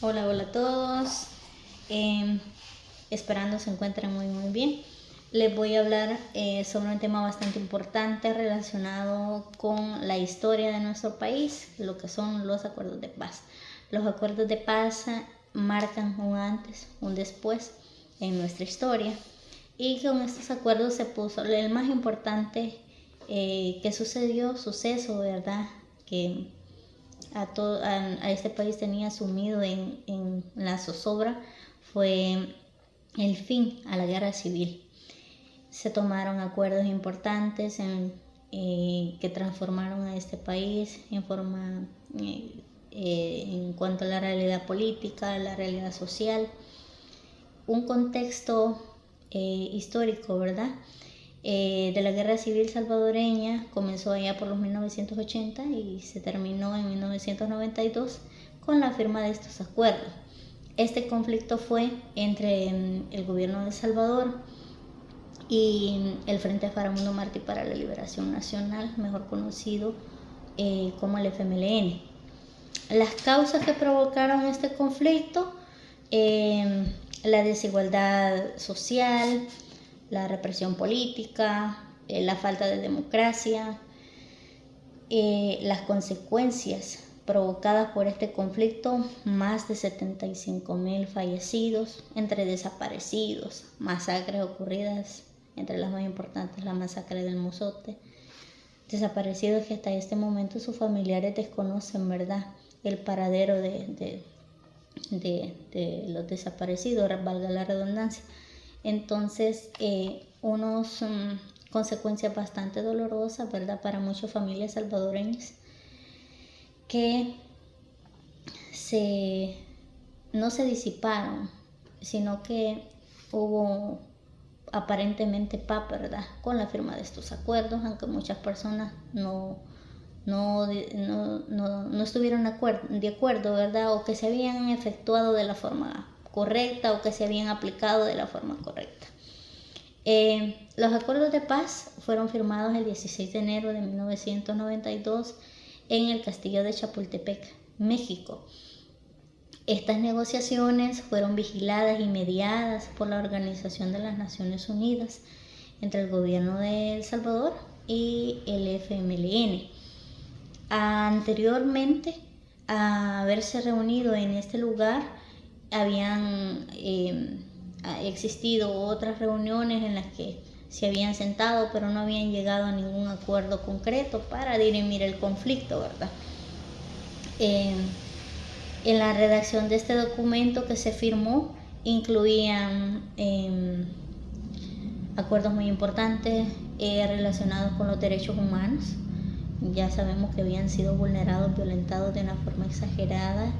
Hola, hola a todos. Em, Esperando se encuentren muy bien. Les voy a hablar sobre un tema bastante importante relacionado con la historia de nuestro país, lo que son los acuerdos de paz. Los acuerdos de paz marcan un antes, un después en nuestra historia, y con estos acuerdos se puso el más importante que suceso, ¿verdad? Que a este país tenía sumido en la zozobra fue el fin a la guerra civil. Se tomaron acuerdos importantes que transformaron a este país en cuanto a la realidad política, la realidad social, un contexto histórico, ¿verdad? De la guerra civil salvadoreña comenzó allá por los 1980 y se terminó en 1992 con la firma de estos acuerdos. Este conflicto fue entre el gobierno de El Salvador y el Frente Faramundo Martí para la Liberación Nacional, mejor conocido como el FMLN. Las causas que provocaron este conflicto, la desigualdad social, la represión política, la falta de democracia, las consecuencias provocadas por este conflicto, más de 75,000 fallecidos, entre desaparecidos, masacres ocurridas, entre las más importantes la masacre del Mozote, desaparecidos que hasta este momento sus familiares desconocen, ¿verdad?, el paradero de los desaparecidos, valga la redundancia. Entonces, unos consecuencias bastante dolorosas, ¿verdad?, para muchas familias salvadoreñas que no se disiparon, sino que hubo aparentemente paz, ¿verdad?, con la firma de estos acuerdos, aunque muchas personas no estuvieron de acuerdo, ¿verdad?, o que se habían efectuado de la forma correcta o que se habían aplicado de la forma correcta. Los acuerdos de paz fueron firmados el 16 de enero de 1992 en el castillo de Chapultepec, México. Estas negociaciones fueron vigiladas y mediadas por la Organización de las Naciones Unidas entre el gobierno de El Salvador y el FMLN. Anteriormente a haberse reunido en este lugar, habían existido otras reuniones en las que se habían sentado, pero no habían llegado a ningún acuerdo concreto para dirimir el conflicto, ¿verdad? En la redacción de este documento que se firmó incluían acuerdos muy importantes relacionados con los derechos humanos. Ya sabemos que habían sido vulnerados, violentados de una forma exagerada,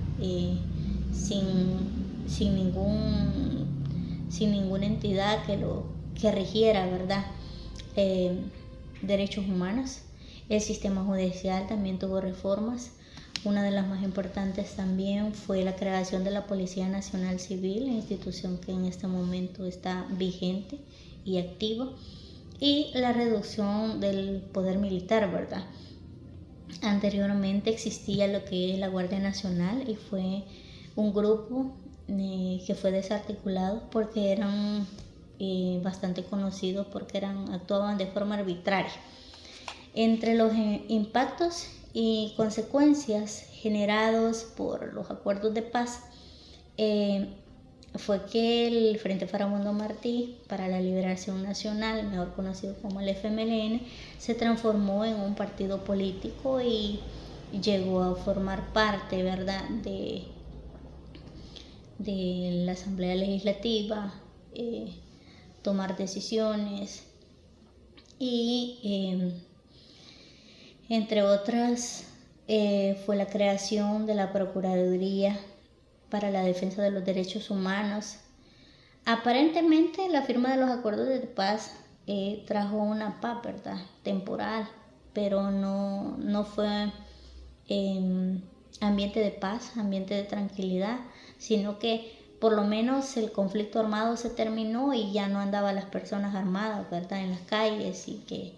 sin ninguna entidad que rigiera, ¿verdad?, derechos humanos. El sistema judicial también tuvo reformas. Una de las más importantes también fue la creación de la Policía Nacional Civil, institución que en este momento está vigente y activa, y la reducción del poder militar, ¿verdad? Anteriormente existía lo que es la Guardia Nacional y fue un grupo que fue desarticulado porque eran bastante conocidos porque actuaban de forma arbitraria. Entre los impactos y consecuencias generados por los acuerdos de paz fue que el Frente Faramundo Martí para la Liberación Nacional, mejor conocido como el FMLN, se transformó en un partido político y llegó a formar parte, ¿verdad?, de la Asamblea Legislativa, tomar decisiones y entre otras fue la creación de la Procuraduría para la Defensa de los Derechos Humanos. Aparentemente la firma de los acuerdos de paz trajo una paz, ¿verdad?, temporal, pero no fue ambiente de paz, ambiente de tranquilidad, sino que por lo menos el conflicto armado se terminó y ya no andaban las personas armadas, ¿verdad?, en las calles, y que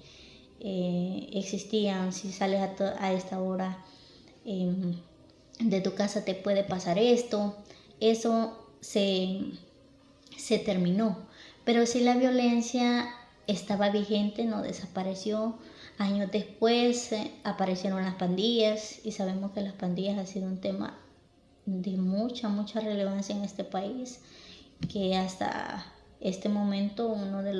existían, si sales a esta hora, de tu casa te puede pasar esto. Eso se terminó. Pero sí, la violencia estaba vigente, no desapareció. Años después aparecieron las pandillas, y sabemos que las pandillas ha sido un tema de mucha relevancia en este país, que hasta este momento uno de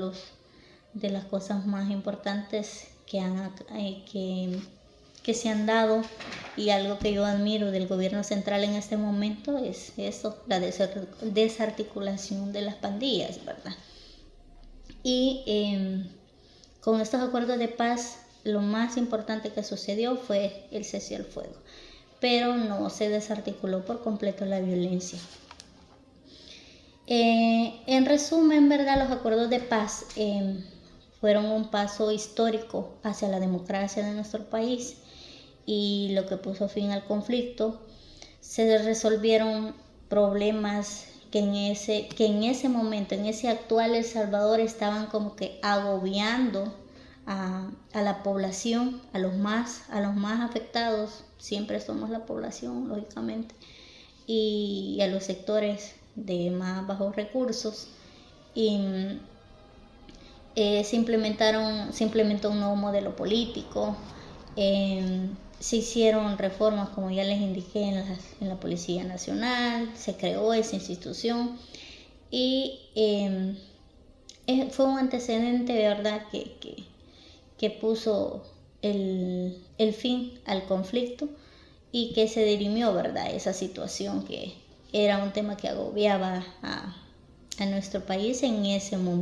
las cosas más importantes que se han dado, y algo que yo admiro del gobierno central en este momento, es eso, la desarticulación de las pandillas, ¿verdad? Y con estos acuerdos de paz, lo más importante que sucedió fue el cese al fuego, pero no se desarticuló por completo la violencia. En resumen, ¿verdad? Los acuerdos de paz fueron un paso histórico hacia la democracia de nuestro país, y lo que puso fin al conflicto. Se resolvieron problemas que en ese momento, en ese actual El Salvador, estaban como que agobiando a la población, a los más afectados. Siempre somos la población, lógicamente, y a los sectores de más bajos recursos. Y se implementó un nuevo modelo político. Se hicieron reformas, como ya les indiqué, en la Policía Nacional. Se creó esa institución, y fue un antecedente, ¿verdad?, que puso el fin al conflicto, y que se dirimió, ¿verdad?, esa situación que era un tema que agobiaba a nuestro país en ese momento.